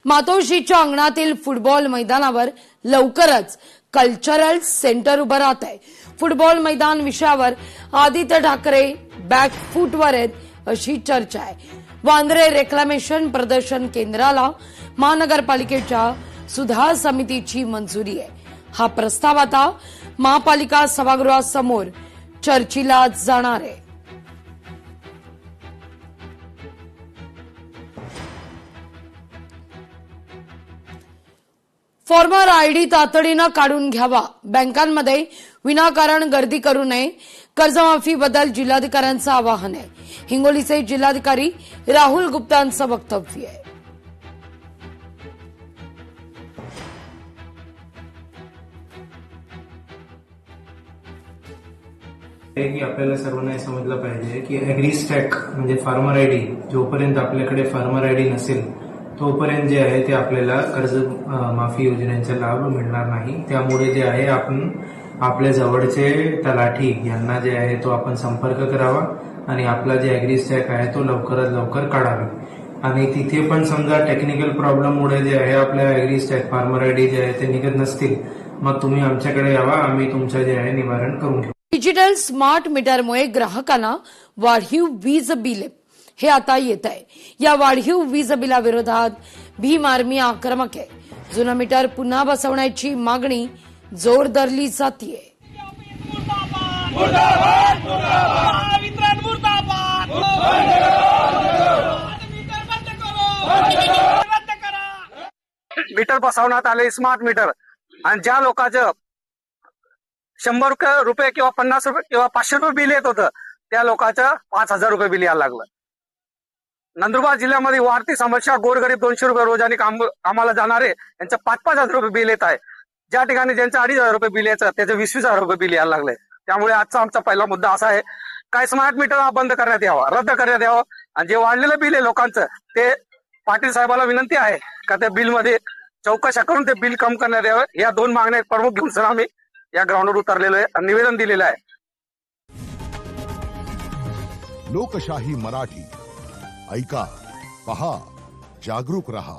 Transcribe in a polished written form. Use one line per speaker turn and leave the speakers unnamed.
मातोश्रीच्या अंगणातील फुटबॉल मैदानावर लवकरच कल्चरल सेंटर उभं राहत आहे। फुटबॉल मैदान विषयावर आदित्य ठाकरे बॅकफूटवर आहेत अशी चर्चा आहे। वांद्रे रेक्लामेशन प्रदर्शन केंद्राला महानगरपालिकेच्या सुधार समितीची मंजुरी आहे। हा प्रस्ताव आता महापालिका सभागृहासमोर चर्चेला जाणार आहे। फॉर्मर आयडी तातडीनं काढून घ्यावा, बँकांमध्ये विनाकारण गर्दी करू नये, कर्जमाफीबद्दल जिल्हाधिकाऱ्यांचं आवाहन आहे। हिंगोलीचे जिल्हाधिकारी राहुल गुप्तांचं वक्तव्य आहे।
की आपल्याला सर्वांना हे समजलं पाहिजे की ॲग्रीस्टॅक म्हणजे फार्मर आयडी, जोपर्यंत आपल्याकडे फार्मर आयडी नसेल तोपर्यंत जे आहे ते आपल्याला कर्ज माफी योजनेचा लाभ मिळणार नाही। त्यामुळे जे आहे आपण आपल्या जवळचे तलाठी यांना जे आहे तो आपण संपर्क करावा आणि आपला जे ॲग्रीस्टॅक आहे तो लवकरात लवकर काढावा। आणि तिथे पण समजा टेक्निकल प्रॉब्लेममुळे जे आहे आपल्या ॲग्रीस्टॅक फार्मर आयडी जे आहे ते निघत नसतील, मग तुम्ही आमच्याकडे यावा, आम्ही तुमचं जे आहे निवारण करून घेऊ।
डिजिटल स्मार्ट मीटरमुळे ग्राहकांना वाढीव वीज बिल हे आता येत आहे। या वाढीव वीज बिलाविरोधात भीम आर्मी आक्रमक आहे। जुनं मीटर पुन्हा बसवण्याची मागणी जोर धरली जातीये।
मीटर बसवण्यात आले स्मार्ट मीटर, आणि ज्या लोकांचं 100 रुपये किंवा 50 रुपये किंवा 500 रुपये बिल येत होतं त्या लोकांचं 5000 रुपये बिल यायला लागलं। नंदुरबार जिल्ह्यामध्ये वाढती समस्या, गोरगरीब 200 रुपये रोजाने कामाला जाणारे यांचं 5-5 हजार रुपये बिल येत आहे। ज्या ठिकाणी ज्यांचं 2500 रुपये बिल यायचं त्याचं 20,000 रुपये बिल यायला लागलंय। त्यामुळे आजचा आमचा पहिला मुद्दा असा आहे, काय स्मार्ट मीटर हा बंद करण्यात यावा, रद्द करण्यात यावं, आणि जे वाढलेलं बिल आहे लोकांचं ते पाटील साहेबाला विनंती आहे का त्या बिलमध्ये चौकशा करून ते बिल कम करण्यात यावं। या दोन मागण्या प्रमुख घेऊन सर आम्ही या ग्राउंडवर उतरलेलो आहे आणि निवेदन दिलेलं आहे।
लोकशाही मराठी ऐका, पहा, जागरूक रहा।